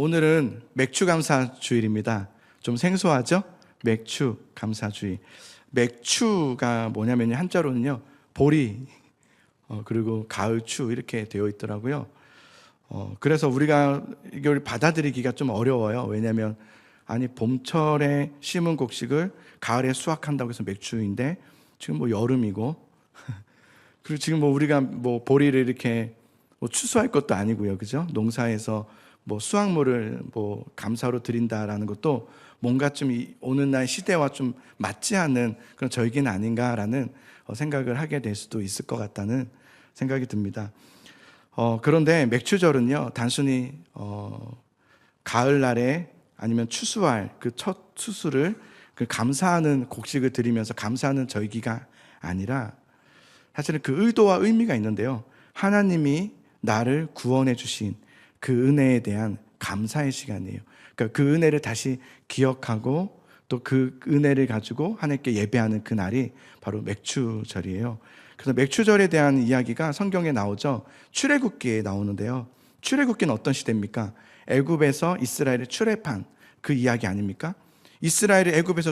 오늘은 맥주 감사 주일입니다. 좀 생소하죠? 맥주 감사 주일. 맥추가 뭐냐면요, 한자로는요 보리 그리고 가을추 이렇게 되어 있더라고요. 그래서 우리가 이걸 받아들이기가 좀 어려워요. 왜냐하면 아니 봄철에 심은 곡식을 가을에 수확한다고 해서 맥주인데 지금 뭐 여름이고 그리고 지금 뭐 우리가 뭐 보리를 이렇게 뭐 추수할 것도 아니고요, 그죠? 농사에서 뭐 수확물을 뭐 감사로 드린다라는 것도 뭔가 좀 오늘날 시대와 좀 맞지 않는 그런 절기는 아닌가라는 생각을 하게 될 수도 있을 것 같다는 생각이 듭니다. 그런데 맥추절은요 단순히 가을날에 아니면 추수할 그 첫 추수를 그 감사하는 곡식을 드리면서 감사하는 절기가 아니라 사실은 그 의도와 의미가 있는데요, 하나님이 나를 구원해 주신 그 은혜에 대한 감사의 시간이에요. 그러니까 그 은혜를 다시 기억하고 또 그 은혜를 가지고 하나님께 예배하는 그 날이 바로 맥추절이에요. 그래서 맥추절에 대한 이야기가 성경에 나오죠. 출애굽기에 나오는데요, 출애굽기는 어떤 시대입니까? 애굽에서 이스라엘을 출애굽한 그 이야기 아닙니까? 이스라엘이 애굽에서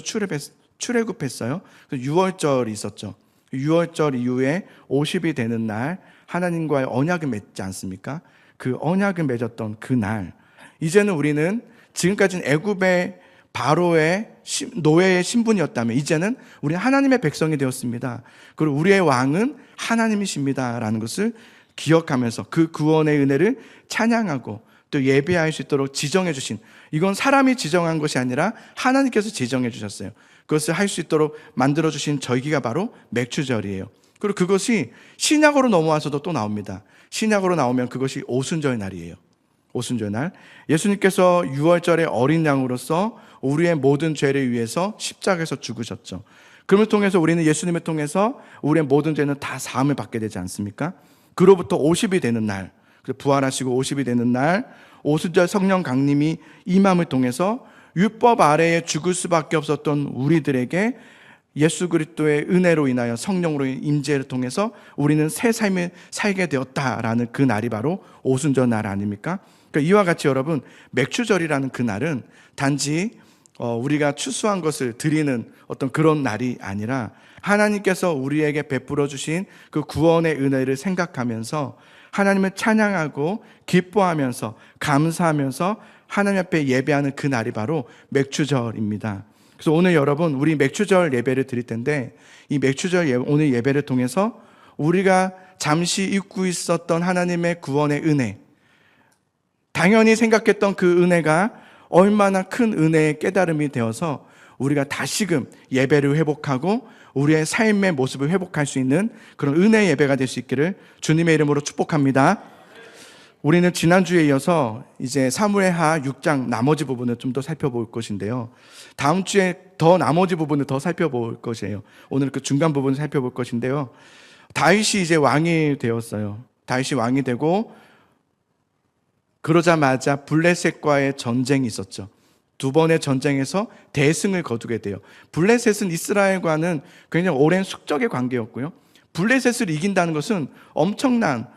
출애굽했어요. 유월절이 있었죠. 유월절 이후에 50이 되는 날 하나님과의 언약을 맺지 않습니까? 그 언약을 맺었던 그 날, 이제는 우리는 지금까지는 애굽의 바로의 노예의 신분이었다면 이제는 우리는 하나님의 백성이 되었습니다. 그리고 우리의 왕은 하나님이십니다 라는 것을 기억하면서 그 구원의 은혜를 찬양하고 또 예배할 수 있도록 지정해 주신, 이건 사람이 지정한 것이 아니라 하나님께서 지정해 주셨어요. 그것을 할 수 있도록 만들어 주신 절기가 바로 맥추절이에요. 그리고 그것이 신약으로 넘어와서도 또 나옵니다. 신약으로 나오면 그것이 오순절 날이에요. 오순절 날 예수님께서 유월절의 어린 양으로서 우리의 모든 죄를 위해서 십자가에서 죽으셨죠. 그걸 통해서 우리는 예수님을 통해서 우리의 모든 죄는 다 사함을 받게 되지 않습니까? 그로부터 50이 되는 날, 부활하시고 50이 되는 날 오순절 성령 강림이 임함을 통해서 율법 아래에 죽을 수밖에 없었던 우리들에게 예수 그리스도의 은혜로 인하여 성령으로의 임재를 통해서 우리는 새 삶을 살게 되었다라는 그 날이 바로 오순절 날 아닙니까? 그러니까 이와 같이 여러분, 맥추절이라는 그 날은 단지 우리가 추수한 것을 드리는 어떤 그런 날이 아니라 하나님께서 우리에게 베풀어 주신 그 구원의 은혜를 생각하면서 하나님을 찬양하고 기뻐하면서 감사하면서 하나님 앞에 예배하는 그 날이 바로 맥추절입니다. 그래서 오늘 여러분, 우리 맥추절 예배를 드릴 텐데 이 맥추절 오늘 예배를 통해서 우리가 잠시 잊고 있었던 하나님의 구원의 은혜, 당연히 생각했던 그 은혜가 얼마나 큰 은혜의 깨달음이 되어서 우리가 다시금 예배를 회복하고 우리의 삶의 모습을 회복할 수 있는 그런 은혜의 예배가 될 수 있기를 주님의 이름으로 축복합니다. 우리는 지난주에 이어서 이제 사무엘하 6장 나머지 부분을 좀 더 살펴볼 것인데요, 다음 주에 더 나머지 부분을 더 살펴볼 것이에요. 오늘 그 중간 부분을 살펴볼 것인데요, 다윗이 이제 왕이 되었어요. 다윗이 왕이 되고 그러자마자 블레셋과의 전쟁이 있었죠. 두 번의 전쟁에서 대승을 거두게 돼요. 블레셋은 이스라엘과는 굉장히 오랜 숙적의 관계였고요, 블레셋을 이긴다는 것은 엄청난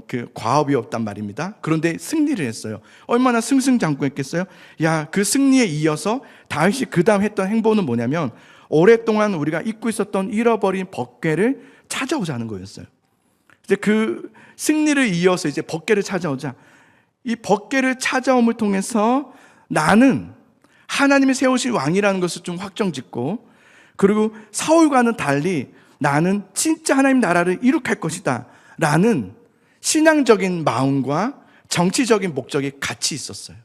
그 과업이었단 말입니다. 그런데 승리를 했어요. 얼마나 승승장구했겠어요? 그 승리에 이어서 다윗이 그 다음 했던 행보는 뭐냐면 오랫동안 우리가 잊고 있었던 잃어버린 벗궤를 찾아오자는 거였어요. 이제 그 승리를 이어서 이제 벗궤를 찾아오자, 이 벗궤를 찾아옴을 통해서 나는 하나님이 세우신 왕이라는 것을 좀 확정짓고, 그리고 사울과는 달리 나는 진짜 하나님 나라를 이룩할 것이다 라는 신앙적인 마음과 정치적인 목적이 같이 있었어요.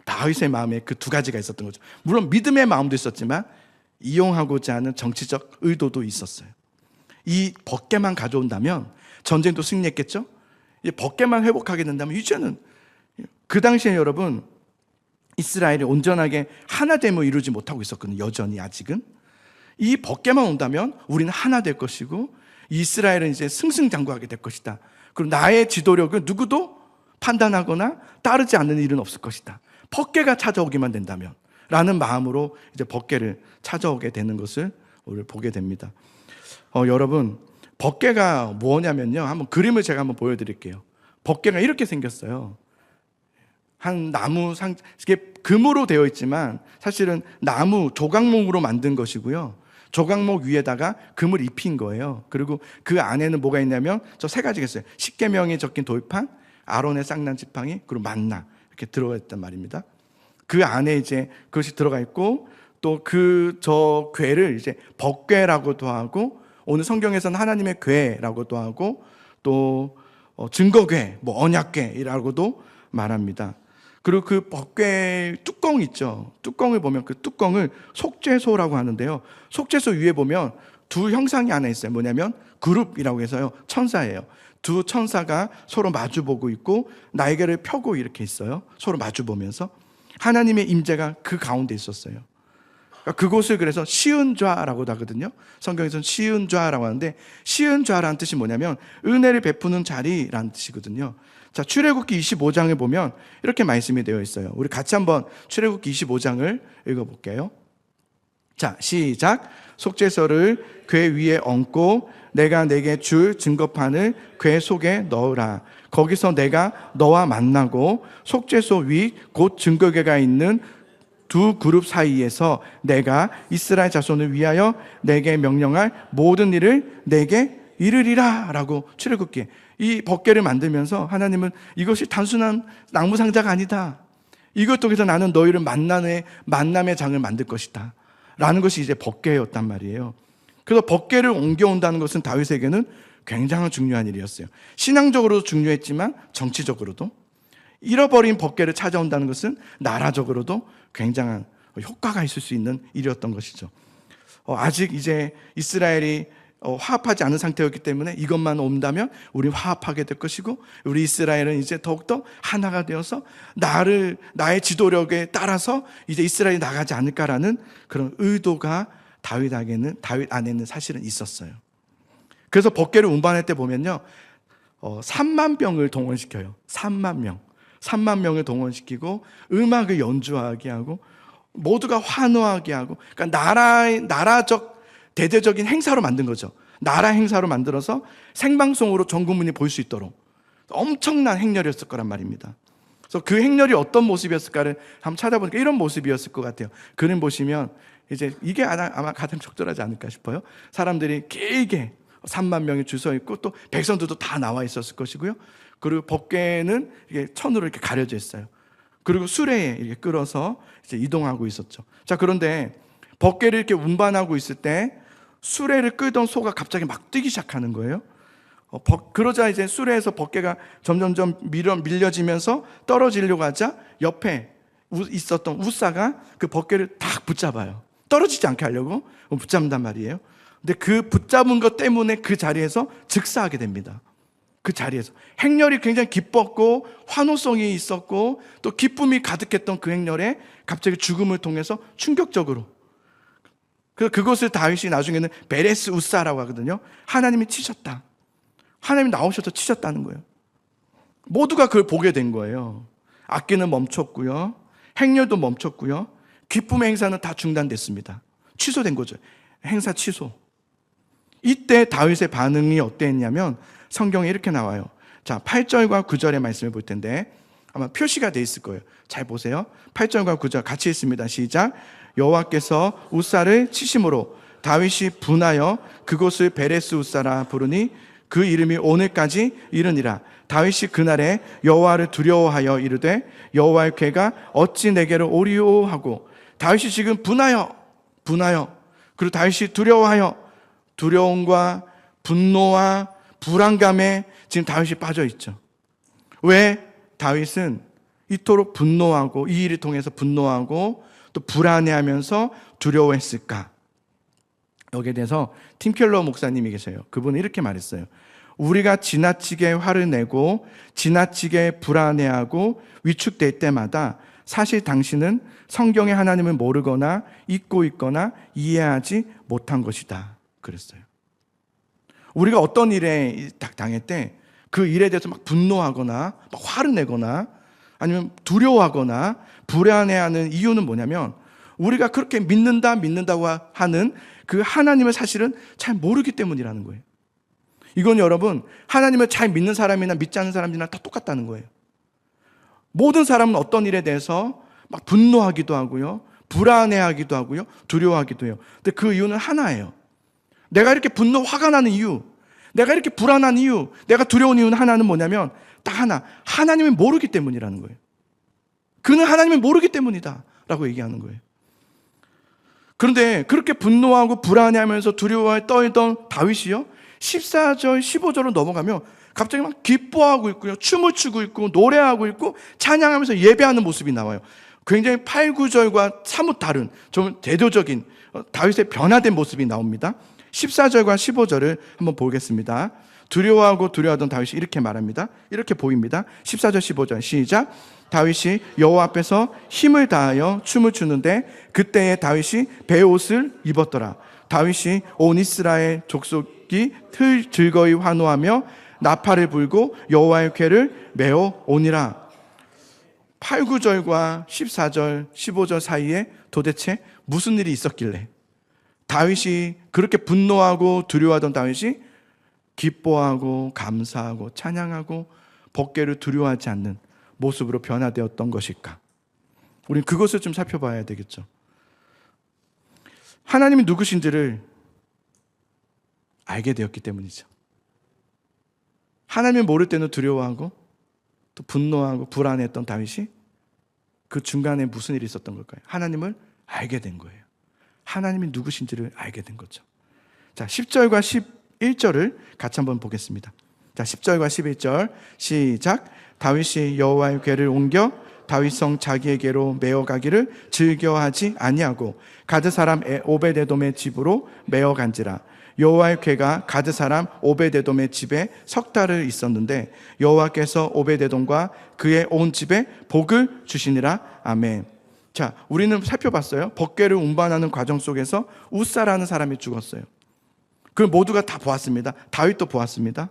다윗의 마음에 그 두 가지가 있었던 거죠. 물론 믿음의 마음도 있었지만 이용하고자 하는 정치적 의도도 있었어요. 이 벗개만 가져온다면 전쟁도 승리했겠죠? 이 벗개만 회복하게 된다면 이제는, 그 당시에 여러분 이스라엘이 온전하게 하나됨을 이루지 못하고 있었거든요. 여전히 아직은. 이 벗개만 온다면 우리는 하나 될 것이고 이스라엘은 이제 승승장구하게 될 것이다. 그리고 나의 지도력은 누구도 판단하거나 따르지 않는 일은 없을 것이다. 벗개가 찾아오기만 된다면 라는 마음으로 이제 벗개를 찾아오게 되는 것을 우리 보게 됩니다. 여러분, 벗개가 뭐냐면요, 한번 그림을 제가 한번 보여드릴게요. 벗개가 이렇게 생겼어요. 한 나무 이게 금으로 되어 있지만 사실은 나무 조각목으로 만든 것이고요. 조각목 위에다가 금을 입힌 거예요. 그리고 그 안에는 뭐가 있냐면 저 세 가지가 있어요. 십계명이 적힌 돌판, 아론의 쌍난 지팡이, 그리고 만나 이렇게 들어가 있단 말입니다. 그 안에 이제 그것이 들어가 있고, 또 저 궤를 이제 법궤라고도 하고, 오늘 성경에서는 하나님의 궤라고도 하고, 또 증거궤, 뭐 언약궤라고도 말합니다. 그리고 그 법궤 뚜껑 있죠. 뚜껑을 보면 그 뚜껑을 속죄소라고 하는데요. 속죄소 위에 보면 두 형상이 하나 있어요. 뭐냐면 그룹이라고 해서요, 천사예요. 두 천사가 서로 마주보고 있고 날개를 펴고 이렇게 있어요. 서로 마주보면서 하나님의 임재가 그 가운데 있었어요. 그곳을 그래서 시은좌라고도 하거든요. 성경에서는 시은좌라고 하는데, 시은좌라는 뜻이 뭐냐면 은혜를 베푸는 자리라는 뜻이거든요. 자, 출애굽기 25장을 보면 이렇게 말씀이 되어 있어요. 우리 같이 한번 출애굽기 25장을 읽어볼게요. 자, 시작. 속죄소를 궤 위에 얹고 내가 내게 줄 증거판을 궤 속에 넣으라. 거기서 내가 너와 만나고 속죄소 위 곧 증거궤가 있는 두 그룹 사이에서 내가 이스라엘 자손을 위하여 내게 명령할 모든 일을 내게 이르리라 라고 출애굽기에 이 법궤를 만들면서 하나님은 이것이 단순한 나무 상자가 아니다. 이것 통해서 나는 너희를 만남의 장을 만들 것이다 라는 것이 이제 법궤였단 말이에요. 그래서 법궤를 옮겨온다는 것은 다윗에게는 굉장히 중요한 일이었어요. 신앙적으로도 중요했지만 정치적으로도, 잃어버린 법궤를 찾아온다는 것은 나라적으로도 굉장한 효과가 있을 수 있는 일이었던 것이죠. 아직 이제 이스라엘이 화합하지 않은 상태였기 때문에 이것만 온다면 우리 화합하게 될 것이고, 우리 이스라엘은 이제 더욱더 하나가 되어서 나의 지도력에 따라서 이제 이스라엘이 나가지 않을까라는 그런 의도가 다윗 안에는 사실은 있었어요. 그래서 법궤를 운반할 때 보면요, 3만 병을 동원시켜요. 3만 명을 동원시키고 음악을 연주하게 하고 모두가 환호하게 하고, 그러니까 나라적 대대적인 행사로 만든 거죠. 나라 행사로 만들어서 생방송으로 전 국민이 볼 수 있도록 엄청난 행렬이었을 거란 말입니다. 그래서 그 행렬이 어떤 모습이었을까를 한번 찾아보니까 이런 모습이었을 것 같아요. 그림 보시면 이제 이게 아마 가장 적절하지 않을까 싶어요. 사람들이 길게 3만 명이 줄 서 있고 또 백성들도 다 나와 있었을 것이고요. 그리고 법궤는 이게 천으로 이렇게 가려져 있어요. 그리고 수레에 이렇게 끌어서 이제 이동하고 있었죠. 자, 그런데 법궤를 이렇게 운반하고 있을 때 수레를 끌던 소가 갑자기 막 뛰기 시작하는 거예요. 그러자 이제 수레에서 법궤가 점점점 밀려지면서 떨어지려고 하자 옆에 있었던 우사가 그 법궤를 딱 붙잡아요. 떨어지지 않게 하려고 붙잡는단 말이에요. 근데 그 붙잡은 것 때문에 그 자리에서 즉사하게 됩니다. 그 자리에서 행렬이 굉장히 기뻤고 환호성이 있었고 또 기쁨이 가득했던 그 행렬에 갑자기 죽음을 통해서 충격적으로, 그래서 그것을 다윗이 나중에는 베레스 우사라고 하거든요. 하나님이 치셨다, 하나님이 나오셔서 치셨다는 거예요. 모두가 그걸 보게 된 거예요. 악기는 멈췄고요, 행렬도 멈췄고요, 기쁨의 행사는 다 중단됐습니다. 취소된 거죠. 행사 취소. 이때 다윗의 반응이 어땠냐면 성경에 이렇게 나와요. 자, 8절과 9절의 말씀을 볼 텐데 아마 표시가 돼 있을 거예요. 잘 보세요. 8절과 9절 같이 읽습니다. 시작. 여호와께서 우사를 치심으로 다윗이 분하여 그곳을 베레스 우사라 부르니 그 이름이 오늘까지 이르니라. 다윗이 그날에 여호와를 두려워하여 이르되 여호와의 궤가 어찌 내게로 오리오 하고, 다윗이 지금 분하여 그리고 다윗이 두려워하여, 두려움과 분노와 불안감에 지금 다윗이 빠져 있죠. 왜 다윗은 이토록 분노하고 이 일을 통해서 분노하고 또 불안해하면서 두려워했을까? 여기에 대해서 팀 켈러 목사님이 계세요. 그분은 이렇게 말했어요. 우리가 지나치게 화를 내고 지나치게 불안해하고 위축될 때마다 사실 당신은 성경의 하나님을 모르거나 잊고 있거나 이해하지 못한 것이다 그랬어요. 우리가 어떤 일에 당할 때 그 일에 대해서 막 분노하거나 막 화를 내거나 아니면 두려워하거나 불안해하는 이유는 뭐냐면 우리가 그렇게 믿는다고 하는 그 하나님을 사실은 잘 모르기 때문이라는 거예요. 이건 여러분, 하나님을 잘 믿는 사람이나 믿지 않는 사람이나 다 똑같다는 거예요. 모든 사람은 어떤 일에 대해서 막 분노하기도 하고요, 불안해하기도 하고요, 두려워하기도 해요. 근데 그 이유는 하나예요. 내가 이렇게 화가 나는 이유, 내가 이렇게 불안한 이유, 내가 두려운 이유는 하나는 뭐냐면 딱 하나, 하나님을 모르기 때문이라는 거예요. 그는 하나님을 모르기 때문이다 라고 얘기하는 거예요. 그런데 그렇게 분노하고 불안해하면서 두려워에 떠있던 다윗이요, 14절 15절로 넘어가면 갑자기 막 기뻐하고 있고요, 춤을 추고 있고 노래하고 있고 찬양하면서 예배하는 모습이 나와요. 굉장히 8, 9절과 사뭇 다른 좀 대조적인 다윗의 변화된 모습이 나옵니다. 14절과 15절을 한번 보겠습니다. 두려워하던 다윗이 이렇게 말합니다. 이렇게 보입니다. 14절 15절 시작. 다윗이 여호와 앞에서 힘을 다하여 춤을 추는데 그때에 다윗이 베옷을 입었더라. 다윗이 온 이스라엘 족속이 즐거이 환호하며 나팔을 불고 여호와의 궤를 메어 오니라. 8, 9절과 14절, 15절 사이에 도대체 무슨 일이 있었길래 다윗이 그렇게 분노하고 두려워하던 다윗이 기뻐하고 감사하고 찬양하고 법궤를 두려워하지 않는 모습으로 변화되었던 것일까? 우리는 그것을 좀 살펴봐야 되겠죠. 하나님이 누구신지를 알게 되었기 때문이죠. 하나님을 모를 때는 두려워하고 또 분노하고 불안했던 다윗이 그 중간에 무슨 일이 있었던 걸까요? 하나님을 알게 된 거예요. 하나님이 누구신지를 알게 된 거죠. 자, 10절과 11절을 같이 한번 보겠습니다. 자, 10절과 11절 시작. 다윗이 여호와의 궤를 옮겨 다윗성 자기에게로 메어가기를 즐겨하지 아니하고 가드 사람 오베데돔의 집으로 메어간지라. 여호와의 궤가 가드 사람 오베데돔의 집에 석 달을 있었는데 여호와께서 오베데돔과 그의 온 집에 복을 주시니라. 아멘. 자, 우리는 살펴봤어요. 법궤를 운반하는 과정 속에서 우사라는 사람이 죽었어요. 그걸 모두가 다 보았습니다. 다윗도 보았습니다.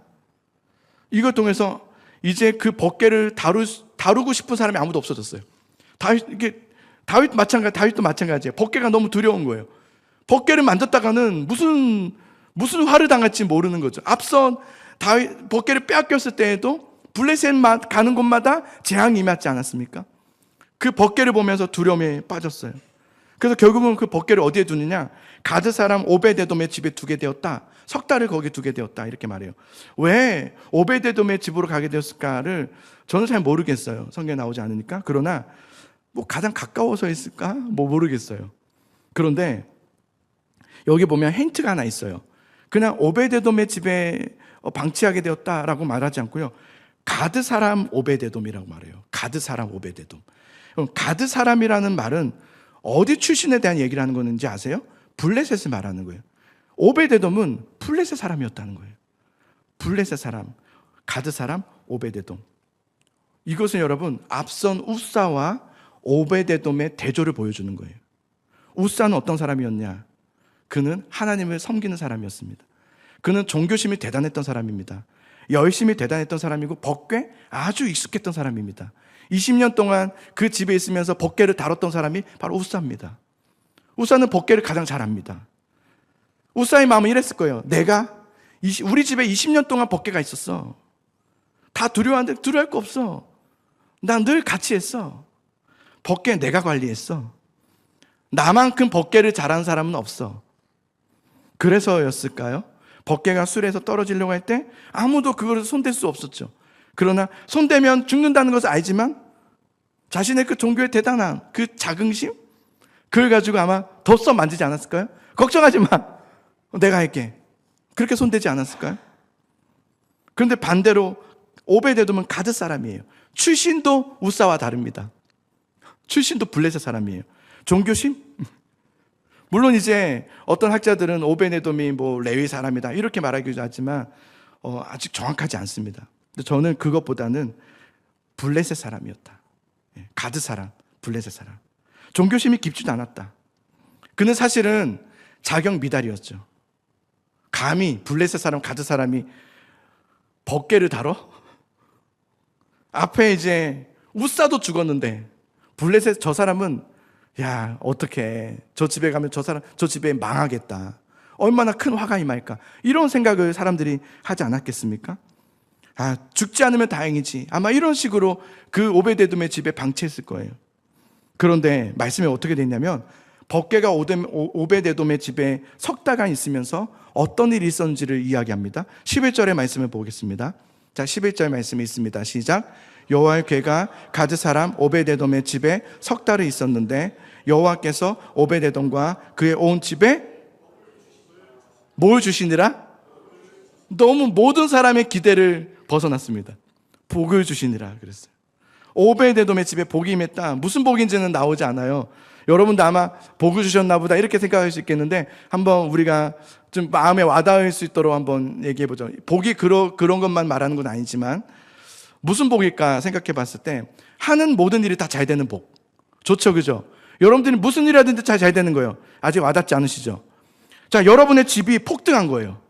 이걸 통해서 이제 그 법궤를 다루고 싶은 사람이 아무도 없어졌어요. 다윗도 마찬가지예요. 법궤가 너무 두려운 거예요. 법궤를 만졌다가는 무슨 화를 당할지 모르는 거죠. 앞선 다윗 법궤를 빼앗겼을 때에도 블레셋 가는 곳마다 재앙이 임하지 않았습니까? 그 법궤를 보면서 두려움에 빠졌어요. 그래서 결국은 그 법궤를 어디에 두느냐? 가드 사람 오베데돔의 집에 두게 되었다. 석 달을 거기 두게 되었다. 이렇게 말해요. 왜 오베데돔의 집으로 가게 되었을까를 저는 잘 모르겠어요. 성경에 나오지 않으니까. 그러나 뭐 가장 가까워서 있을까? 뭐 모르겠어요. 그런데 여기 보면 힌트가 하나 있어요. 그냥 오베데돔의 집에 방치하게 되었다라고 말하지 않고요. 가드 사람 오베데돔이라고 말해요. 가드 사람 오베데돔. 가드 사람이라는 말은 어디 출신에 대한 얘기를 하는 건지 아세요? 블레셋을 말하는 거예요. 오베데돔은 블레셋 사람이었다는 거예요. 블레셋 사람, 가드 사람, 오베데돔. 이것은 여러분 앞선 우사와 오베데돔의 대조를 보여주는 거예요. 우사는 어떤 사람이었냐? 그는 하나님을 섬기는 사람이었습니다. 그는 종교심이 대단했던 사람입니다. 열심히 대단했던 사람이고 법궤 아주 익숙했던 사람입니다. 20년 동안 그 집에 있으면서 법궤를 다뤘던 사람이 바로 우사입니다. 우사는 법궤를 가장 잘합니다. 우사의 마음은 이랬을 거예요. 우리 집에 20년 동안 법궤가 있었어. 다 두려워하는데 두려워할 거 없어. 난 늘 같이 했어. 법궤 내가 관리했어. 나만큼 법궤를 잘하는 사람은 없어. 그래서였을까요? 법궤가 수레에서 떨어지려고 할 때 아무도 그걸 손댈 수 없었죠. 그러나 손대면 죽는다는 것을 알지만 자신의 그 종교의 대단한 그 자긍심, 그걸 가지고 아마 더 만지지 않았을까요? 걱정하지 마, 내가 할게. 그렇게 손대지 않았을까요? 그런데 반대로 오베데돔은 가드 사람이에요. 출신도 우사와 다릅니다. 출신도 블레셋 사람이에요. 종교심? 물론 이제 어떤 학자들은 오베데돔이 뭐 레위 사람이다 이렇게 말하기도 하지만 아직 정확하지 않습니다. 근데 저는 그것보다는 블레셋 사람이었다. 가드 사람, 블레셋 사람. 종교심이 깊지도 않았다. 그는 사실은 자격 미달이었죠. 감히 블레셋 사람, 가드 사람이 법궤를 다뤄? 앞에 이제 우사도 죽었는데 블레셋 저 사람은 야, 어떡해. 저 집에 가면 저 집에 망하겠다. 얼마나 큰 화가 임할까. 이런 생각을 사람들이 하지 않았겠습니까? 죽지 않으면 다행이지. 아마 이런 식으로 그 오베데돔의 집에 방치했을 거예요. 그런데 말씀이 어떻게 됐냐면 법궤가 오베데돔의 집에 석 달간 있으면서 어떤 일이 있었는지를 이야기합니다. 11절의 말씀을 보겠습니다. 자, 11절 말씀이 있습니다. 시작. 여호와의 궤가 가드 사람 오베데돔의 집에 석 달을 있었는데 여호와께서 오베데돔과 그의 온 집에 뭘 주시니라? 너무 모든 사람의 기대를 벗어났습니다. 복을 주시니라 그랬어요. 오베데돔의 집에 복이 임했다. 무슨 복인지는 나오지 않아요. 여러분도 아마 복을 주셨나 보다 이렇게 생각할 수 있겠는데 한번 우리가 좀 마음에 와닿을 수 있도록 한번 얘기해 보죠. 복이 그런 것만 말하는 건 아니지만 무슨 복일까 생각해 봤을 때 하는 모든 일이 다 잘 되는 복. 좋죠, 그죠? 여러분들이 무슨 일 하든지 잘 되는 거예요. 아직 와닿지 않으시죠? 자, 여러분의 집이 폭등한 거예요.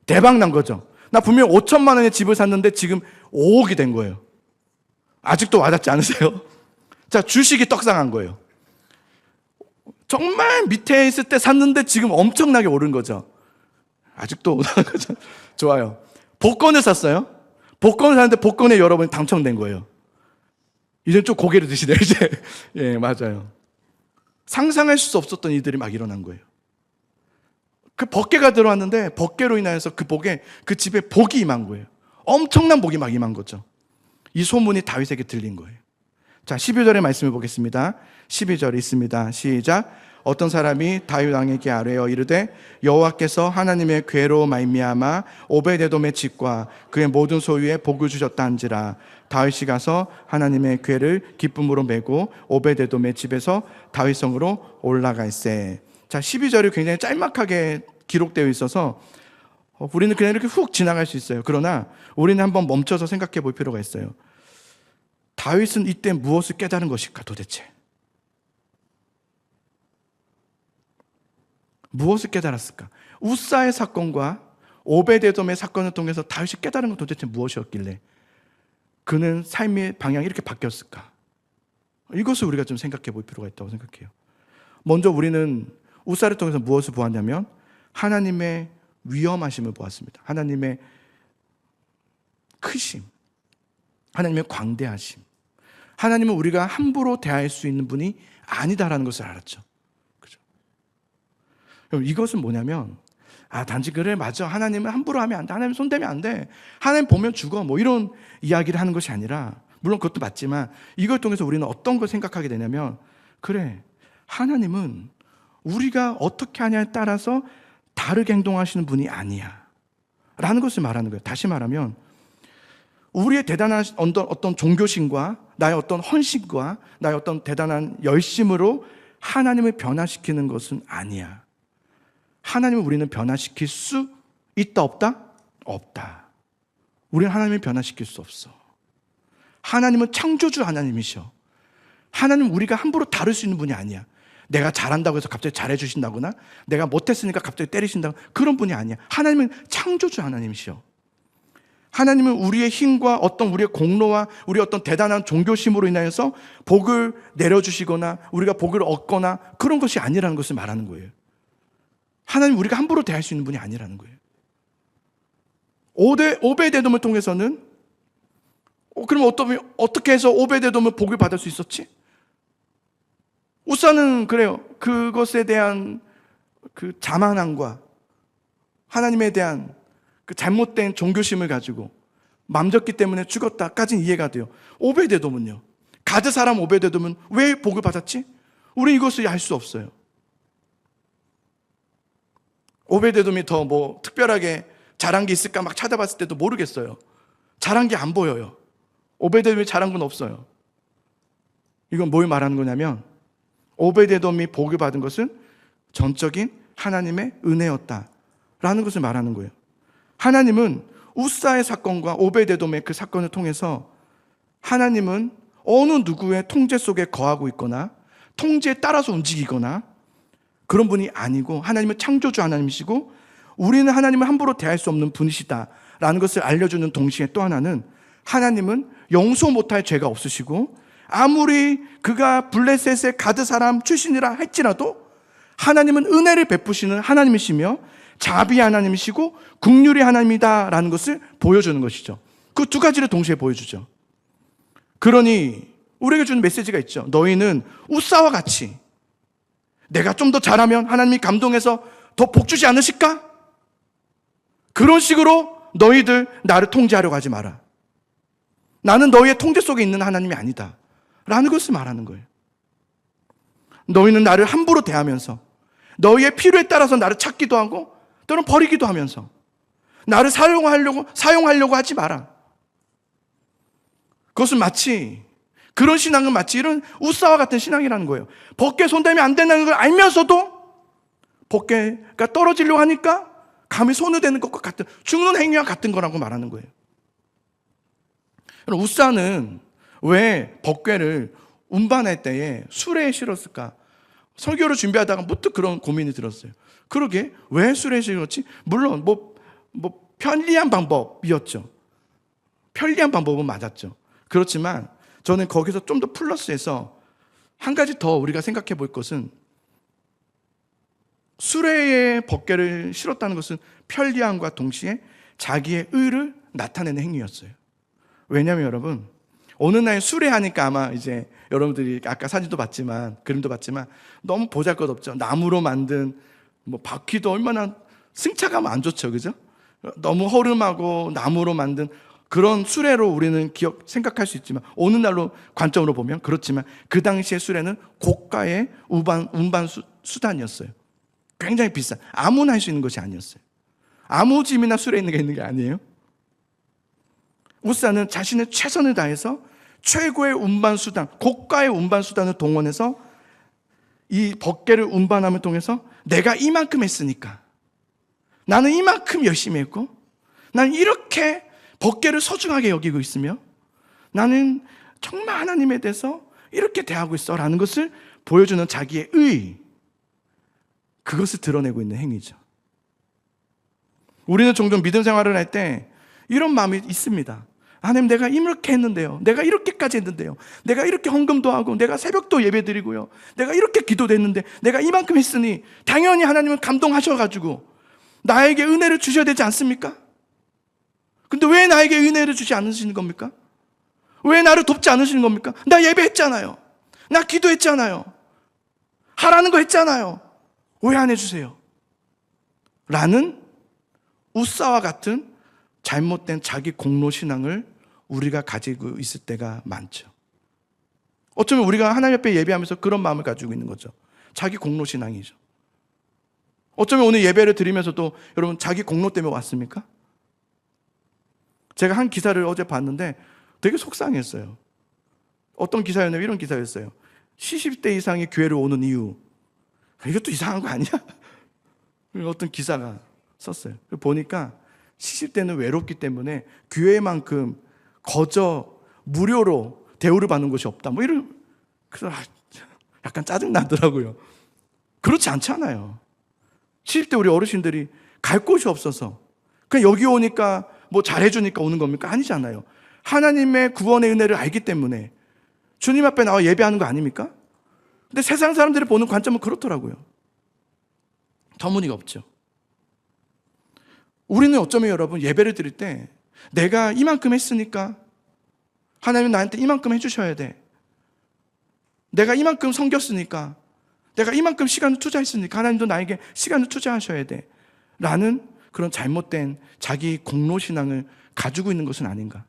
대박 난 거죠. 나 분명 5천만 원의 집을 샀는데 지금 5억이 된 거예요. 아직도 와닿지 않으세요? 자, 주식이 떡상한 거예요. 정말 밑에 있을 때 샀는데 지금 엄청나게 오른 거죠. 아직도 오르는 거죠. 좋아요. 복권을 샀어요. 복권을 샀는데 복권에 여러분이 당첨된 거예요. 이제 좀 고개를 드시네요, 이제. 예, 맞아요. 상상할 수 없었던 일들이 막 일어난 거예요. 그 법궤가 들어왔는데 법궤로 인하여서 그 집에 복이 임한 거예요. 엄청난 복이 막 임한 거죠. 이 소문이 다윗에게 들린 거예요. 자, 12절의 말씀을 보겠습니다. 12절 있습니다. 시작. 어떤 사람이 다윗 왕에게 아뢰어 이르되 여호와께서 하나님의 궤로 말미암아 오베데돔의 집과 그의 모든 소유에 복을 주셨다 한지라. 다윗이 가서 하나님의 궤를 기쁨으로 메고 오베데돔의 집에서 다윗성으로 올라갈세. 자, 12절이 굉장히 짤막하게 기록되어 있어서 우리는 그냥 이렇게 훅 지나갈 수 있어요. 그러나 우리는 한번 멈춰서 생각해 볼 필요가 있어요. 다윗은 이때 무엇을 깨달은 것일까 도대체? 무엇을 깨달았을까? 우사의 사건과 오베데돔의 사건을 통해서 다윗이 깨달은 건 도대체 무엇이었길래 그는 삶의 방향이 이렇게 바뀌었을까? 이것을 우리가 좀 생각해 볼 필요가 있다고 생각해요. 먼저 우리는 우사를 통해서 무엇을 보았냐면 하나님의 위엄하심을 보았습니다. 하나님의 크심, 하나님의 광대하심. 하나님은 우리가 함부로 대할 수 있는 분이 아니다라는 것을 알았죠. 그죠? 그럼 이것은 뭐냐면 단지 그래 맞아. 하나님은 함부로 하면 안 돼. 하나님 손대면 안 돼. 하나님 보면 죽어. 뭐 이런 이야기를 하는 것이 아니라 물론 그것도 맞지만 이걸 통해서 우리는 어떤 걸 생각하게 되냐면 그래 하나님은 우리가 어떻게 하냐에 따라서 다르게 행동하시는 분이 아니야 라는 것을 말하는 거예요. 다시 말하면 우리의 대단한 어떤 종교심과 나의 어떤 헌신과 나의 어떤 대단한 열심으로 하나님을 변화시키는 것은 아니야. 하나님을 우리는 변화시킬 수 있다 없다? 없다. 우리는 하나님을 변화시킬 수 없어. 하나님은 창조주 하나님이셔. 하나님은 우리가 함부로 다룰 수 있는 분이 아니야. 내가 잘한다고 해서 갑자기 잘해주신다거나 내가 못했으니까 갑자기 때리신다거나 그런 분이 아니야. 하나님은 창조주 하나님이셔. 하나님은 우리의 힘과 어떤 우리의 공로와 우리의 어떤 대단한 종교심으로 인하여서 복을 내려주시거나 우리가 복을 얻거나 그런 것이 아니라는 것을 말하는 거예요. 하나님 우리가 함부로 대할 수 있는 분이 아니라는 거예요. 오베데돔을 통해서는 그럼 어떻게 해서 오베데돔은 복을 받을 수 있었지? 우사는 그래요. 그것에 대한 그 자만함과 하나님에 대한 그 잘못된 종교심을 가지고 맘졌기 때문에 죽었다까지는 이해가 돼요. 오베데돔은요. 가드 사람 오베데돔은 왜 복을 받았지? 우리 이것을 알 수 없어요. 오베데돔이 더 뭐 특별하게 잘한 게 있을까 막 찾아봤을 때도 모르겠어요. 잘한 게 안 보여요. 오베데돔이 잘한 건 없어요. 이건 뭘 말하는 거냐면 오베데돔이 복을 받은 것은 전적인 하나님의 은혜였다라는 것을 말하는 거예요. 하나님은 우사의 사건과 오베데돔의 그 사건을 통해서 하나님은 어느 누구의 통제 속에 거하고 있거나 통제에 따라서 움직이거나 그런 분이 아니고 하나님은 창조주 하나님이시고 우리는 하나님을 함부로 대할 수 없는 분이시다라는 것을 알려주는 동시에 또 하나는 하나님은 용서 못할 죄가 없으시고 아무리 그가 블레셋의 가드 사람 출신이라 할지라도 하나님은 은혜를 베푸시는 하나님이시며 자비 하나님이시고 긍휼의 하나님이다라는 것을 보여주는 것이죠. 그 두 가지를 동시에 보여주죠. 그러니 우리에게 주는 메시지가 있죠. 너희는 우사와 같이 내가 좀 더 잘하면 하나님이 감동해서 더 복 주지 않으실까? 그런 식으로 너희들 나를 통제하려고 하지 마라. 나는 너희의 통제 속에 있는 하나님이 아니다 라는 것을 말하는 거예요. 너희는 나를 함부로 대하면서 너희의 필요에 따라서 나를 찾기도 하고 또는 버리기도 하면서 나를 사용하려고 하지 마라. 그것은 마치, 그런 신앙은 마치 이런 우사와 같은 신앙이라는 거예요. 법궤에 손대면 안 된다는 걸 알면서도 법궤가 떨어지려고 하니까 감히 손을 대는 것과 같은, 죽는 행위와 같은 거라고 말하는 거예요. 우사는 왜 법궤를 운반할 때에 수레에 실었을까? 설교를 준비하다가 문득 그런 고민이 들었어요. 그러게 왜 수레에 실었지? 물론 뭐 편리한 방법이었죠. 편리한 방법은 맞았죠. 그렇지만 저는 거기서 좀 더 플러스해서 한 가지 더 우리가 생각해 볼 것은, 수레에 법궤를 실었다는 것은 편리함과 동시에 자기의 의를 나타내는 행위였어요. 왜냐하면 여러분, 어느 날 수레하니까 아마 이제 여러분들이 아까 사진도 봤지만 그림도 봤지만 너무 보잘것없죠. 나무로 만든 바퀴도 얼마나 승차감 안 좋죠, 그죠? 너무 허름하고 나무로 만든 그런 수레로 우리는 생각할 수 있지만, 어느 날로 관점으로 보면 그렇지만 그 당시의 수레는 고가의 운반 수단이었어요. 굉장히 비싼, 아무나 할 수 있는 것이 아니었어요. 아무 짐이나 수레에 있는 게 아니에요. 우사는 자신의 최선을 다해서 최고의 운반수단, 고가의 운반수단을 동원해서 이 법궤를 운반함을 통해서 내가 이만큼 했으니까, 나는 이만큼 열심히 했고, 나는 이렇게 법궤를 소중하게 여기고 있으며, 나는 정말 하나님에 대해서 이렇게 대하고 있어 라는 것을 보여주는 자기의 의, 그것을 드러내고 있는 행위죠. 우리는 종종 믿음 생활을 할 때 이런 마음이 있습니다. 하나님, 내가 이렇게 했는데요, 내가 이렇게까지 했는데요, 내가 이렇게 헌금도 하고, 내가 새벽도 예배드리고요, 내가 이렇게 기도도 했는데, 내가 이만큼 했으니 당연히 하나님은 감동하셔가지고 나에게 은혜를 주셔야 되지 않습니까? 근데 왜 나에게 은혜를 주지 않으시는 겁니까? 왜 나를 돕지 않으시는 겁니까? 나 예배했잖아요, 나 기도했잖아요, 하라는 거 했잖아요, 왜 안 해주세요? 라는 우사와 같은 잘못된 자기 공로신앙을 우리가 가지고 있을 때가 많죠. 어쩌면 우리가 하나님 앞에 예배하면서 그런 마음을 가지고 있는 거죠. 자기 공로신앙이죠. 어쩌면 오늘 예배를 드리면서도 여러분 자기 공로 때문에 왔습니까? 제가 한 기사를 어제 봤는데 되게 속상했어요. 어떤 기사였냐면 이런 기사였어요. 70대 이상이 교회를 오는 이유. 이것도 이상한 거 아니야? 어떤 기사가 썼어요. 보니까 70대는 외롭기 때문에 교회만큼 무료로 대우를 받는 곳이 없다. 그래서 약간 짜증나더라고요. 그렇지 않잖아요. 70대 우리 어르신들이 갈 곳이 없어서 그냥 여기 오니까 잘해주니까 오는 겁니까? 아니잖아요. 하나님의 구원의 은혜를 알기 때문에 주님 앞에 나와 예배하는 거 아닙니까? 근데 세상 사람들이 보는 관점은 그렇더라고요. 터무니가 없죠. 우리는 어쩌면 여러분 예배를 드릴 때 내가 이만큼 했으니까 하나님은 나한테 이만큼 해주셔야 돼, 내가 이만큼 섬겼으니까, 내가 이만큼 시간을 투자했으니까 하나님도 나에게 시간을 투자하셔야 돼 라는 그런 잘못된 자기 공로신앙을 가지고 있는 것은 아닌가,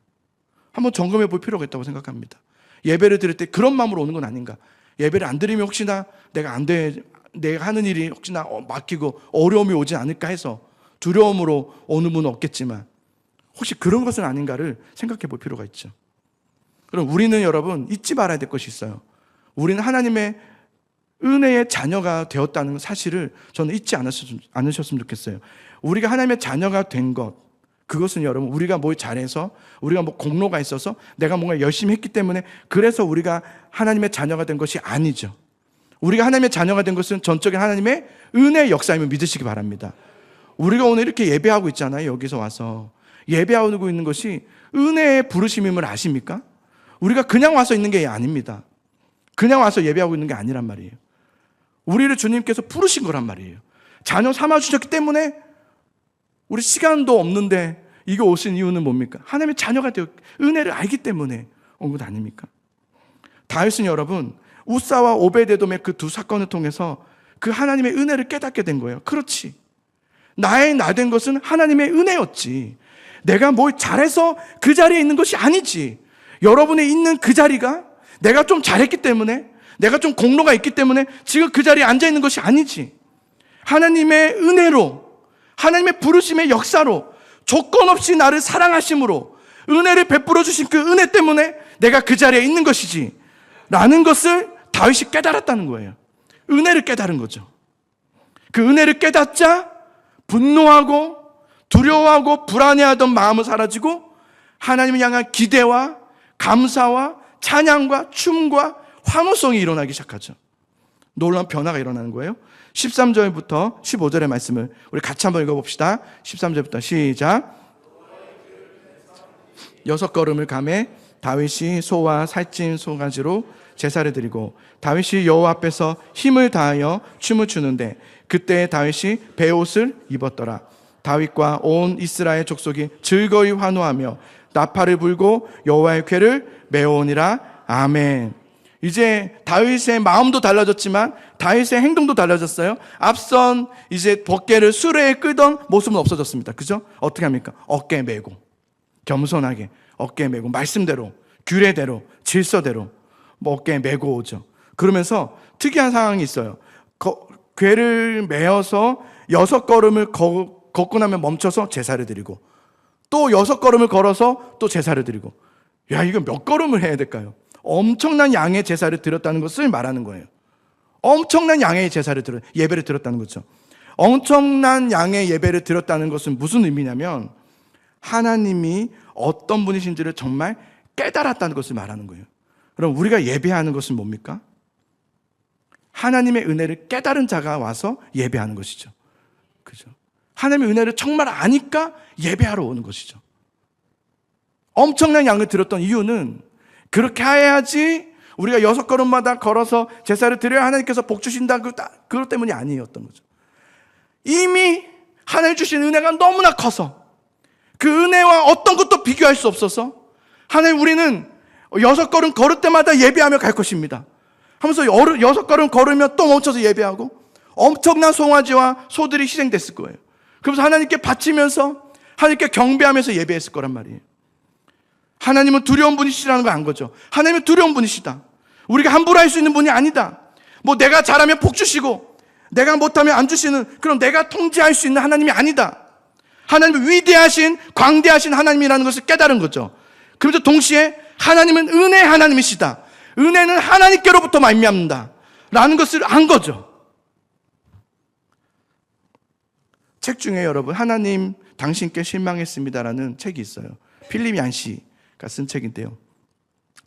한번 점검해 볼 필요가 있다고 생각합니다. 예배를 드릴 때 그런 마음으로 오는 건 아닌가. 예배를 안 드리면 혹시나 내가 하는 일이 혹시나 막히고 어려움이 오지 않을까 해서 두려움으로 오는 분은 없겠지만 혹시 그런 것은 아닌가를 생각해 볼 필요가 있죠. 그럼 우리는 여러분 잊지 말아야 될 것이 있어요. 우리는 하나님의 은혜의 자녀가 되었다는 사실을 저는 잊지 않으셨으면 좋겠어요. 우리가 하나님의 자녀가 된 것, 그것은 여러분 우리가 뭘 잘해서, 우리가 공로가 있어서, 내가 뭔가 열심히 했기 때문에 그래서 우리가 하나님의 자녀가 된 것이 아니죠. 우리가 하나님의 자녀가 된 것은 전적인 하나님의 은혜의 역사임을 믿으시기 바랍니다. 우리가 오늘 이렇게 예배하고 있잖아요. 여기서 와서 예배하고 있는 것이 은혜의 부르심임을 아십니까? 우리가 그냥 와서 있는 게 아닙니다. 그냥 와서 예배하고 있는 게 아니란 말이에요. 우리를 주님께서 부르신 거란 말이에요. 자녀 삼아주셨기 때문에 우리 시간도 없는데 이거 오신 이유는 뭡니까? 하나님의 자녀가 되어 은혜를 알기 때문에 온 것 아닙니까? 다윗은 여러분, 우사와 오베데돔의 그 두 사건을 통해서 그 하나님의 은혜를 깨닫게 된 거예요. 그렇지, 나의 나 된 것은 하나님의 은혜였지, 내가 뭘 잘해서 그 자리에 있는 것이 아니지. 여러분의 있는 그 자리가 내가 좀 잘했기 때문에, 내가 좀 공로가 있기 때문에 지금 그 자리에 앉아 있는 것이 아니지. 하나님의 은혜로, 하나님의 부르심의 역사로, 조건 없이 나를 사랑하심으로 은혜를 베풀어 주신 그 은혜 때문에 내가 그 자리에 있는 것이지 라는 것을 다윗이 깨달았다는 거예요. 은혜를 깨달은 거죠. 그 은혜를 깨닫자 분노하고 두려워하고 불안해하던 마음은 사라지고 하나님을 향한 기대와 감사와 찬양과 춤과 환호성이 일어나기 시작하죠. 놀라운 변화가 일어나는 거예요. 13절부터 15절의 말씀을 우리 같이 한번 읽어봅시다. 13절부터 시작. 6걸음을 가매 다윗이 소와 살찐 소가지로 제사를 드리고 다윗이 여호와 앞에서 힘을 다하여 춤을 추는데 그때 다윗이 베옷을 입었더라. 다윗과 온 이스라엘 족속이 즐거이 환호하며 나팔을 불고 여호와의 궤를 메오니라. 아멘. 이제 다윗의 마음도 달라졌지만 다윗의 행동도 달라졌어요. 앞선 이제 벗개를 수레에 끌던 모습은 없어졌습니다. 그죠? 어떻게 합니까? 어깨에 메고 겸손하게 어깨에 메고 말씀대로 규례대로 질서대로 어깨에 메고 오죠. 그러면서 특이한 상황이 있어요. 궤를 메어서 6걸음을 걷고 나면 멈춰서 제사를 드리고 또 6걸음을 걸어서 또 제사를 드리고, 야, 이거 몇 걸음을 해야 될까요? 엄청난 양의 제사를 드렸다는 것을 말하는 거예요. 엄청난 양의 제사를 예배를 드렸다는 거죠. 엄청난 양의 예배를 드렸다는 것은 무슨 의미냐면 하나님이 어떤 분이신지를 정말 깨달았다는 것을 말하는 거예요. 그럼 우리가 예배하는 것은 뭡니까? 하나님의 은혜를 깨달은 자가 와서 예배하는 것이죠. 그죠? 하나님의 은혜를 정말 아니까 예배하러 오는 것이죠. 엄청난 양을 드렸던 이유는 그렇게 해야지 우리가 6걸음마다 걸어서 제사를 드려야 하나님께서 복 주신다, 그것 때문이 아니었던 거죠. 이미 하나님 주신 은혜가 너무나 커서 그 은혜와 어떤 것도 비교할 수 없어서 하나님, 우리는 6걸음 걸을 때마다 예배하며 갈 것입니다 하면서 6걸음 걸으면 또 멈춰서 예배하고 엄청난 송아지와 소들이 희생됐을 거예요. 그래서 하나님께 바치면서 하나님께 경배하면서 예배했을 거란 말이에요. 하나님은 두려운 분이시라는 걸 안 거죠. 하나님은 두려운 분이시다. 우리가 함부로 할 수 있는 분이 아니다. 뭐 내가 잘하면 복 주시고 내가 못하면 안 주시는 그런 내가 통제할 수 있는 하나님이 아니다. 하나님은 위대하신 광대하신 하나님이라는 것을 깨달은 거죠. 그러면서 동시에 하나님은 은혜 하나님이시다. 은혜는 하나님께로부터 말미암는다 라는 것을 안 거죠. 책 중에 여러분, 하나님 당신께 실망했습니다라는 책이 있어요. 필립 얀시가 쓴 책인데요,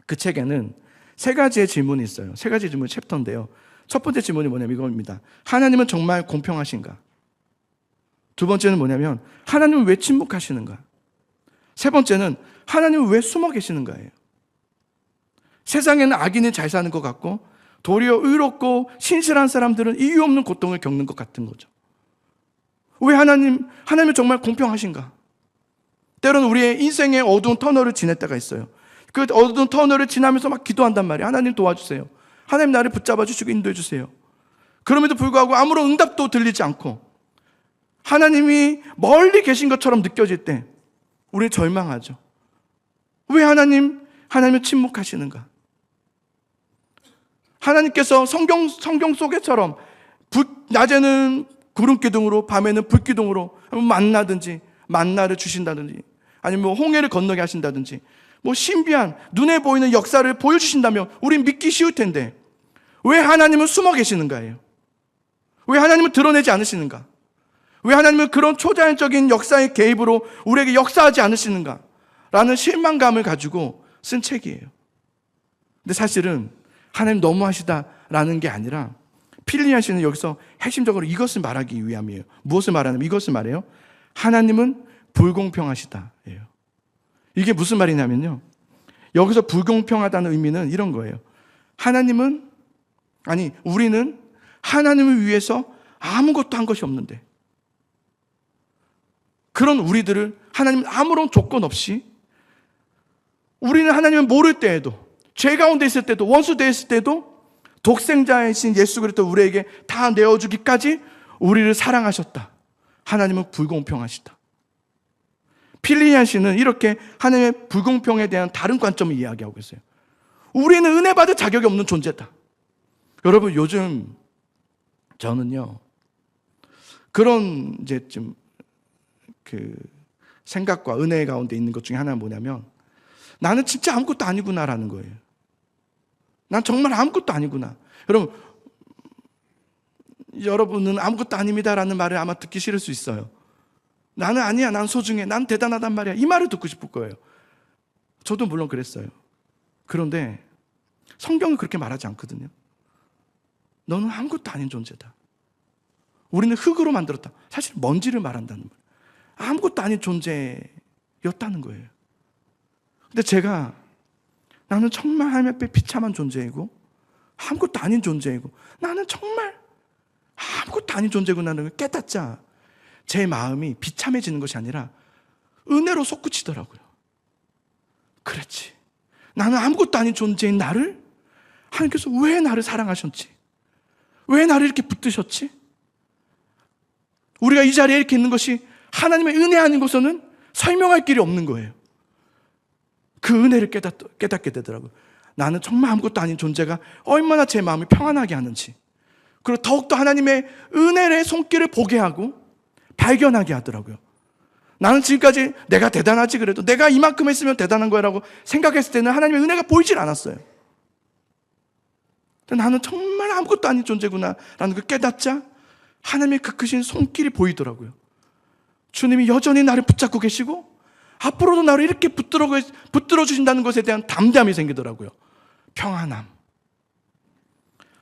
그 책에는 3가지의 질문이 있어요. 3가지 질문 챕터인데요, 첫 번째 질문이 뭐냐면 이겁니다. 하나님은 정말 공평하신가? 두 번째는 뭐냐면 하나님은 왜 침묵하시는가? 세 번째는 하나님은 왜 숨어 계시는가예요. 세상에는 악인은 잘 사는 것 같고 도리어 의롭고 신실한 사람들은 이유 없는 고통을 겪는 것 같은 거죠. 왜 하나님은 정말 공평하신가? 때로는 우리의 인생의 어두운 터널을 지낼 때가 있어요. 그 어두운 터널을 지나면서 막 기도한단 말이에요. 하나님 도와주세요. 하나님 나를 붙잡아 주시고 인도해 주세요. 그럼에도 불구하고 아무런 응답도 들리지 않고 하나님이 멀리 계신 것처럼 느껴질 때 우리는 절망하죠. 왜 하나님은 침묵하시는가? 하나님께서 성경 속에처럼 낮에는 구름기둥으로 밤에는 불기둥으로 만나든지 만나를 주신다든지 아니면 뭐 홍해를 건너게 하신다든지 뭐 신비한 눈에 보이는 역사를 보여주신다면 우린 믿기 쉬울 텐데 왜 하나님은 숨어 계시는가예요? 왜 하나님은 드러내지 않으시는가? 왜 하나님은 그런 초자연적인 역사의 개입으로 우리에게 역사하지 않으시는가? 라는 실망감을 가지고 쓴 책이에요. 근데 사실은 하나님 너무하시다라는 게 아니라 필립 얀시는 여기서 핵심적으로 이것을 말하기 위함이에요. 무엇을 말하냐면 이것을 말해요. 하나님은 불공평하시다예요. 이게 무슨 말이냐면요, 여기서 불공평하다는 의미는 이런 거예요. 우리는 하나님을 위해서 아무것도 한 것이 없는데 그런 우리들을 하나님 아무런 조건 없이 우리는 하나님을 모를 때에도, 죄 가운데 있을 때도, 원수되어 있을 때도 독생자이신 예수 그리스도 우리에게 다 내어주기까지 우리를 사랑하셨다. 하나님은 불공평하시다. 필리안 씨는 이렇게 하나님의 불공평에 대한 다른 관점을 이야기하고 있어요. 우리는 은혜 받을 자격이 없는 존재다. 여러분, 요즘 저는요, 그런 이제 좀 그 생각과 은혜 가운데 있는 것 중에 하나는 뭐냐면, 나는 진짜 아무것도 아니구나라는 거예요. 난 정말 아무것도 아니구나. 여러분은 아무것도 아닙니다라는 말을 아마 듣기 싫을 수 있어요. 나는 아니야, 난 소중해, 난 대단하단 말이야, 이 말을 듣고 싶을 거예요. 저도 물론 그랬어요. 그런데 성경은 그렇게 말하지 않거든요. 너는 아무것도 아닌 존재다. 우리는 흙으로 만들었다. 사실 먼지를 말한다는 거예요. 아무것도 아닌 존재였다는 거예요. 근데 제가 나는 정말 하나님 앞에 비참한 존재이고 아무것도 아닌 존재이고 나는 정말 아무것도 아닌 존재구나라는 걸 깨닫자 제 마음이 비참해지는 것이 아니라 은혜로 솟구치더라고요. 그렇지, 나는 아무것도 아닌 존재인 나를 하나님께서 왜 나를 사랑하셨지? 왜 나를 이렇게 붙드셨지? 우리가 이 자리에 이렇게 있는 것이 하나님의 은혜 아닌 것은 설명할 길이 없는 거예요. 그 은혜를 깨닫게 되더라고요. 나는 정말 아무것도 아닌 존재가 얼마나 제 마음을 평안하게 하는지, 그리고 더욱더 하나님의 은혜의 손길을 보게 하고 발견하게 하더라고요. 나는 지금까지 내가 대단하지, 그래도 내가 이만큼 했으면 대단한 거라고 생각했을 때는 하나님의 은혜가 보이질 않았어요. 나는 정말 아무것도 아닌 존재구나 라는 걸 깨닫자 하나님의 그 크신 손길이 보이더라고요. 주님이 여전히 나를 붙잡고 계시고 앞으로도 나를 이렇게 붙들어 주신다는 것에 대한 담대함이 생기더라고요. 평안함.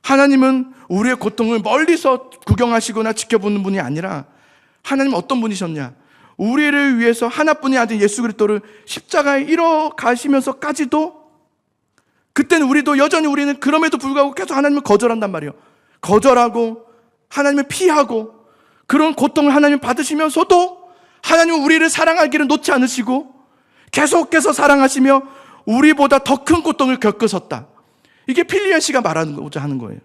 하나님은 우리의 고통을 멀리서 구경하시거나 지켜보는 분이 아니라 하나님은 어떤 분이셨냐? 우리를 위해서 하나뿐이 아닌 예수 그리스도를 십자가에 이뤄 가시면서까지도, 그때는 우리는 그럼에도 불구하고 계속 하나님을 거절한단 말이에요. 거절하고 하나님을 피하고 그런 고통을 하나님 받으시면서도 하나님은 우리를 사랑하기를 놓지 않으시고 계속해서 사랑하시며 우리보다 더 큰 고통을 겪으셨다. 이게 필리안 씨가 말하고자 하는 거예요.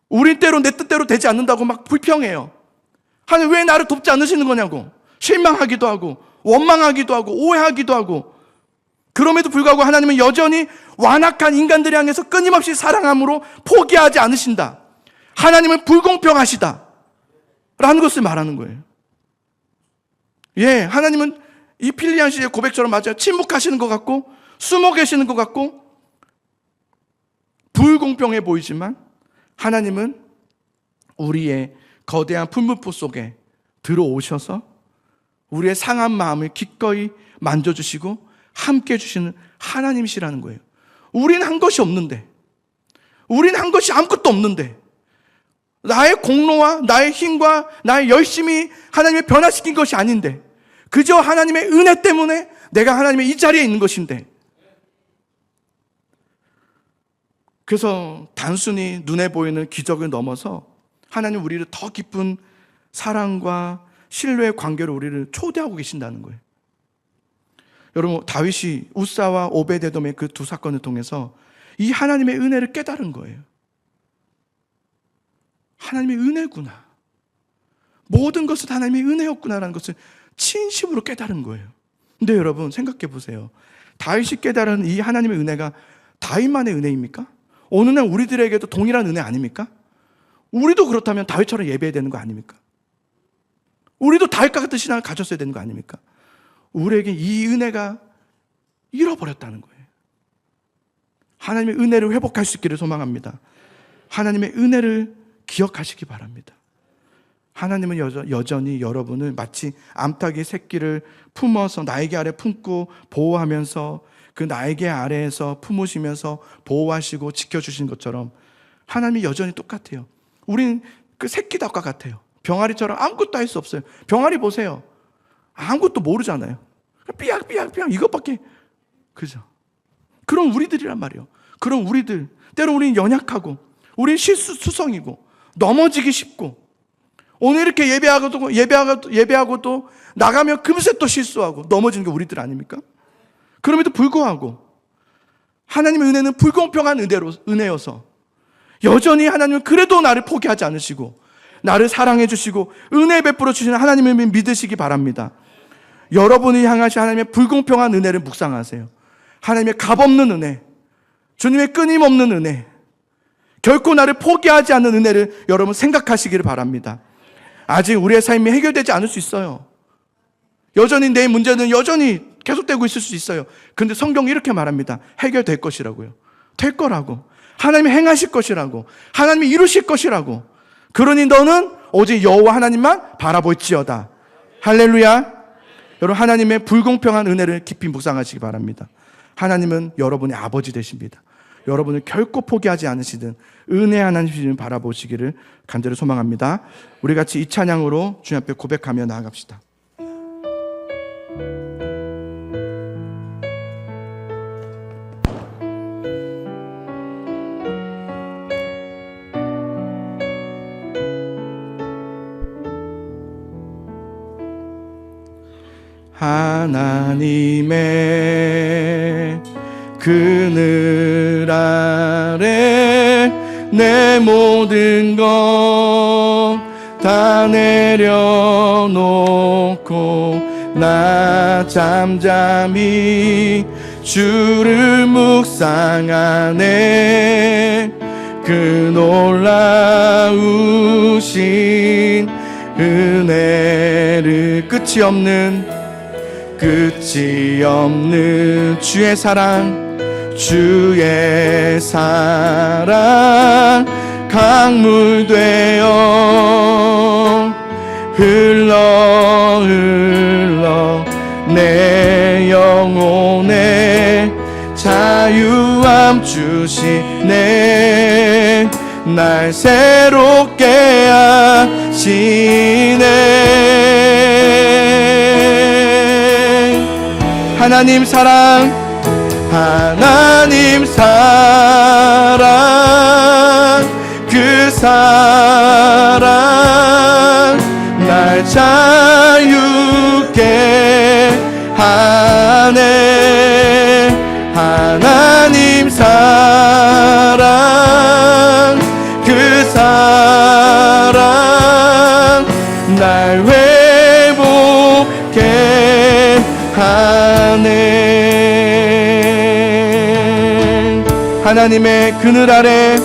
우리 때로 내 뜻대로 되지 않는다고 막 불평해요. 하나님 왜 나를 돕지 않으시는 거냐고 실망하기도 하고 원망하기도 하고 오해하기도 하고, 그럼에도 불구하고 하나님은 여전히 완악한 인간들을 향해서 끊임없이 사랑함으로 포기하지 않으신다. 하나님은 불공평하시다 라는 것을 말하는 거예요. 예, 하나님은 이 필리안 씨의 고백처럼 맞아요. 침묵하시는 것 같고 숨어 계시는 것 같고 불공평해 보이지만 하나님은 우리의 거대한 풀무포 속에 들어오셔서 우리의 상한 마음을 기꺼이 만져주시고 함께 해주시는 하나님이시라는 거예요. 우리는 한 것이 없는데, 우리는 한 것이 아무것도 없는데, 나의 공로와 나의 힘과 나의 열심이 하나님을 변화시킨 것이 아닌데, 그저 하나님의 은혜 때문에 내가 하나님의 이 자리에 있는 것인데, 그래서 단순히 눈에 보이는 기적을 넘어서 하나님 우리를 더 깊은 사랑과 신뢰의 관계로 우리를 초대하고 계신다는 거예요. 여러분, 다윗이 우사와 오베데돔의 그 두 사건을 통해서 이 하나님의 은혜를 깨달은 거예요. 하나님의 은혜구나, 모든 것은 하나님의 은혜였구나라는 것을 진심으로 깨달은 거예요. 근데 여러분 생각해 보세요. 다윗이 깨달은 이 하나님의 은혜가 다윗만의 은혜입니까? 어느 날 우리들에게도 동일한 은혜 아닙니까? 우리도 그렇다면 다윗처럼 예배해야 되는 거 아닙니까? 우리도 다윗과 같은 신앙을 가졌어야 되는 거 아닙니까? 우리에게 이 은혜가 잃어버렸다는 거예요. 하나님의 은혜를 회복할 수 있기를 소망합니다. 하나님의 은혜를 기억하시기 바랍니다. 하나님은 여전히 여러분을 마치 암탉이 새끼를 품어서 날개 아래 품고 보호하면서 그 날개 아래에서 품으시면서 보호하시고 지켜주신 것처럼 하나님이 여전히 똑같아요. 우린 그 새끼 닭과 같아요. 병아리처럼 아무것도 할 수 없어요. 병아리 보세요. 아무것도 모르잖아요. 삐약삐약 이것밖에. 그죠? 그런 우리들이란 말이에요. 그런 우리들, 때로 우리는 연약하고 우리는 실수투성이고 넘어지기 쉽고 오늘 이렇게 예배하고도 나가면 금세 또 실수하고 넘어지는 게 우리들 아닙니까? 그럼에도 불구하고 하나님의 은혜는 불공평한 은혜여서 여전히 하나님은 그래도 나를 포기하지 않으시고 나를 사랑해 주시고 은혜 베풀어 주시는 하나님을 믿으시기 바랍니다. 여러분이 향하신 하나님의 불공평한 은혜를 묵상하세요. 하나님의 값없는 은혜, 주님의 끊임없는 은혜, 결코 나를 포기하지 않는 은혜를 여러분 생각하시기를 바랍니다. 아직 우리의 삶이 해결되지 않을 수 있어요. 여전히 내 문제는 여전히 계속되고 있을 수 있어요. 근데 성경이 이렇게 말합니다. 해결될 것이라고요. 될 거라고. 하나님이 행하실 것이라고. 하나님이 이루실 것이라고. 그러니 너는 오직 여호와 하나님만 바라볼지어다. 할렐루야. 여러분, 하나님의 불공평한 은혜를 깊이 묵상하시기 바랍니다. 하나님은 여러분의 아버지 되십니다. 여러분을 결코 포기하지 않으시든 은혜 하나님을 바라보시기를 간절히 소망합니다. 우리 같이 이 찬양으로 주님 앞에 고백하며 나아갑시다. 하나님의 그늘 아래 내 모든 것 다 내려놓고 나 잠잠히 주를 묵상하네. 그 놀라우신 은혜를 끝이 없는 주의 사랑 강물 되어 흘러 내 영혼에 자유함 주시네. 날 새롭게 하시네. 하나님 사랑 그 사랑 날 자유케 하네. 하나님 사랑 그 사랑 날 회복케 하네. 하나님의 그늘 아래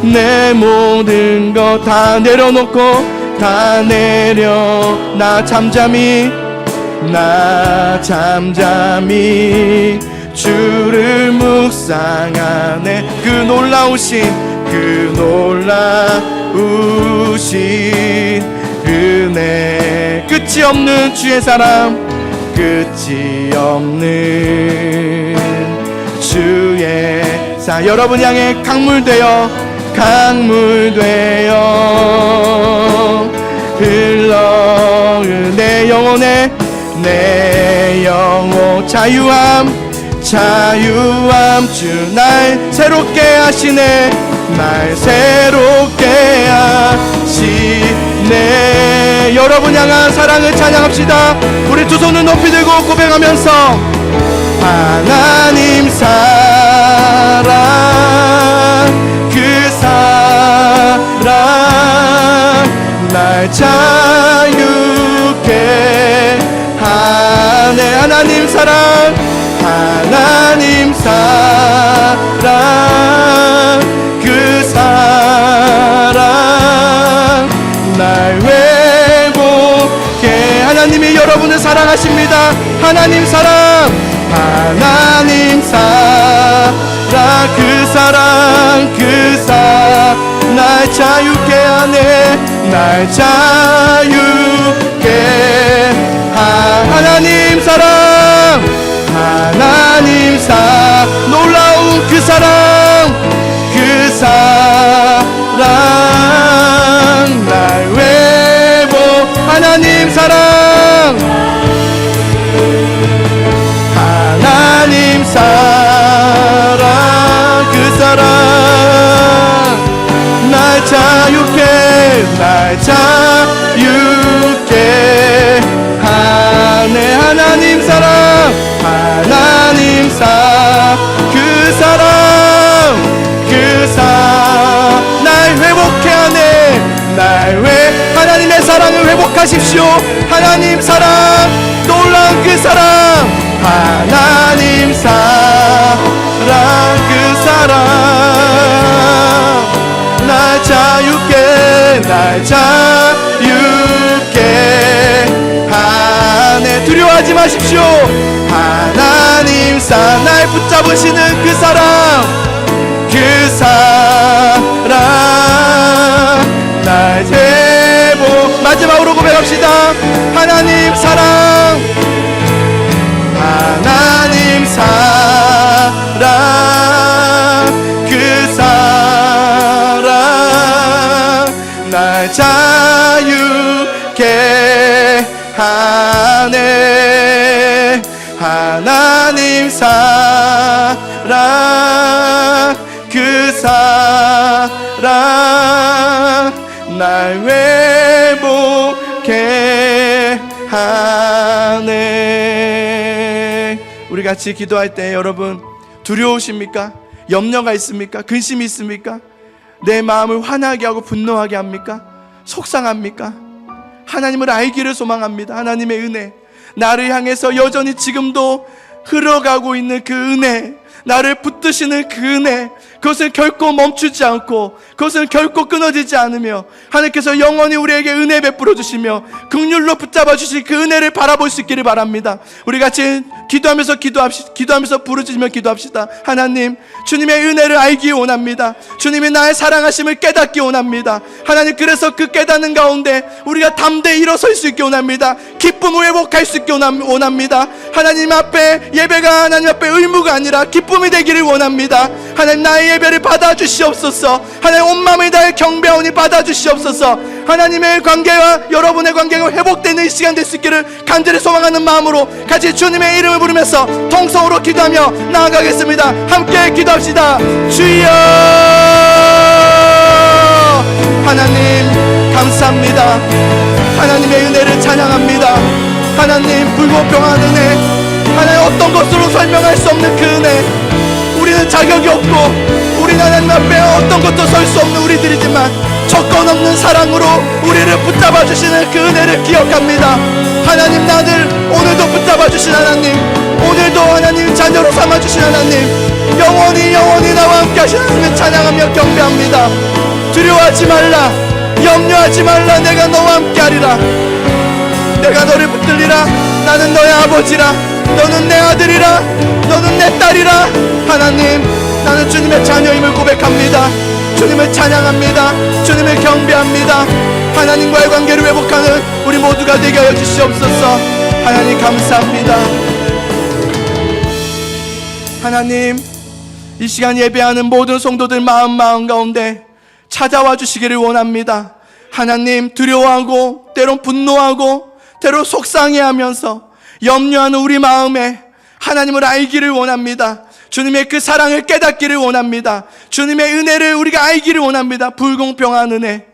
내 모든 것 다 내려놓고 나 잠잠히 주를 묵상하네. 그 놀라우신 은혜 끝이 없는 주의 사랑 끝이 없는 주의 사랑 여러분 향해 강물 되어 흘러 내 영혼 자유함 주 날 새롭게 하시네. 날 새롭게 하시네. 여러분 향한 사랑을 찬양합시다. 우리 두 손을 높이 들고 고백하면서 하나님 사랑 그 사랑 날 자유케 하네. 하나님 사랑 그 사랑 날 회복해. 하나님이 여러분을 사랑하십니다. 하나님 사랑 그 사랑 날 자유케 하네. 날 자유케 하나님 사랑 놀라운 그 사랑 날 회복. 하나님 사랑 하나님 사랑 날 자유케 하네. 하나님 사랑 날 회복해 하네. 하나님의 사랑을 회복하십시오. 하나님 사랑, 놀라운 그 사랑, 하나님 사랑, 그 사랑 날 자유케 하네. 두려워하지 마십시오. 하나님 날 붙잡으시는 그 사랑 날 회복. 마지막으로 고백합시다. 하나님 사랑 그 사랑 날 자유케 하네. 하나님 사랑 그 사랑 날 회복케 하네. 우리 같이 기도할 때 여러분 두려우십니까? 염려가 있습니까? 근심이 있습니까? 내 마음을 화나게 하고 분노하게 합니까? 속상합니까? 하나님을 알기를 소망합니다. 하나님의 은혜, 나를 향해서 여전히 지금도 흘러가고 있는 그 은혜, 나를 붙드시는 그 은혜, 그것은 결코 멈추지 않고 그것은 결코 끊어지지 않으며 하나님께서 영원히 우리에게 은혜 베풀어 주시며 긍휼로 붙잡아 주실 그 은혜를 바라볼 수 있기를 바랍니다. 우리 같이 기도하면서 부르짖으며 기도합시다. 하나님, 주님의 은혜를 알기 원합니다. 주님이 나의 사랑하심을 깨닫기 원합니다. 하나님, 그래서 그 깨닫는 가운데 우리가 담대히 일어설 수 있게 원합니다. 기쁨을 회복할 수 있게 원합니다. 하나님 앞에 예배가 하나님 앞에 의무가 아니라 기쁨이 되기를 원합니다. 하나님, 나의 예배를 받아주시옵소서. 하나님, 온 마음을 다해 경배하오니 받아주시옵소서. 하나님의 관계와 여러분의 관계가 회복되는 이 시간 될 수 있기를 간절히 소망하는 마음으로 같이 주님의 이름을 부르면서 통성으로 기도하며 나아가겠습니다. 함께 기도합시다. 주여, 하나님 감사합니다. 하나님의 은혜를 찬양합니다. 하나님, 불공평한 은혜, 하나님 어떤 것으로 설명할 수 없는 그 은혜, 우리는 자격이 없고 우리는 하나님 앞에 어떤 것도 설 수 없는 우리들이지만 조건 없는 사랑으로 우리를 붙잡아 주시는 그 은혜를 기억합니다. 하나님, 나를 오늘도 붙잡아 주신 하나님, 오늘도 하나님 자녀로 삼아 주신 하나님, 영원히 나와 함께 하신 하나님을 찬양하며 경배합니다. 두려워하지 말라, 염려하지 말라. 내가 너와 함께 하리라. 내가 너를 붙들리라. 나는 너의 아버지라. 너는 내 아들이라. 너는 내 딸이라. 하나님, 나는 주님의 자녀임을 고백합니다. 주님을 찬양합니다. 주님을 경배합니다. 하나님과의 관계를 회복하는 우리 모두가 되게 하여 주시옵소서. 하나님 감사합니다. 하나님, 이 시간 예배하는 모든 성도들 마음 가운데 찾아와 주시기를 원합니다. 하나님, 두려워하고 때론 분노하고 때론 속상해하면서 염려하는 우리 마음에 하나님을 알기를 원합니다. 주님의 그 사랑을 깨닫기를 원합니다. 주님의 은혜를 우리가 알기를 원합니다. 불공평한 은혜,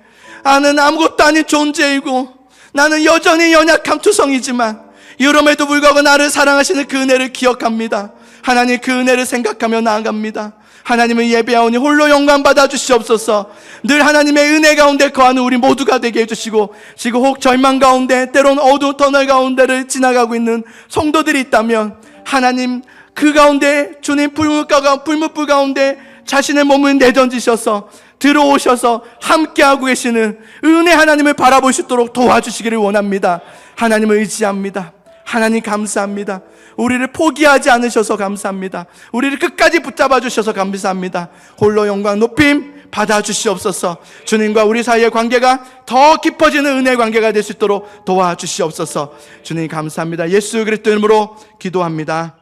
나는 아무것도 아닌 존재이고 나는 여전히 연약한 투성이지만 이러함에도 불구하고 나를 사랑하시는 그 은혜를 기억합니다. 하나님, 그 은혜를 생각하며 나아갑니다. 하나님을 예배하오니 홀로 영광 받아 주시옵소서. 늘 하나님의 은혜 가운데 거하는 우리 모두가 되게 해주시고, 지금 혹 절망 가운데 때론 어두운 터널 가운데를 지나가고 있는 성도들이 있다면 하나님, 그 가운데 주님 불못불 가운데 자신의 몸을 내던지셔서 들어오셔서 함께하고 계시는 은혜 하나님을 바라볼 수 있도록 도와주시기를 원합니다. 하나님을 의지합니다. 하나님 감사합니다. 우리를 포기하지 않으셔서 감사합니다. 우리를 끝까지 붙잡아 주셔서 감사합니다. 홀로 영광 높임 받아주시옵소서. 주님과 우리 사이의 관계가 더 깊어지는 은혜 관계가 될 수 있도록 도와주시옵소서. 주님 감사합니다. 예수 그리스도 이름으로 기도합니다.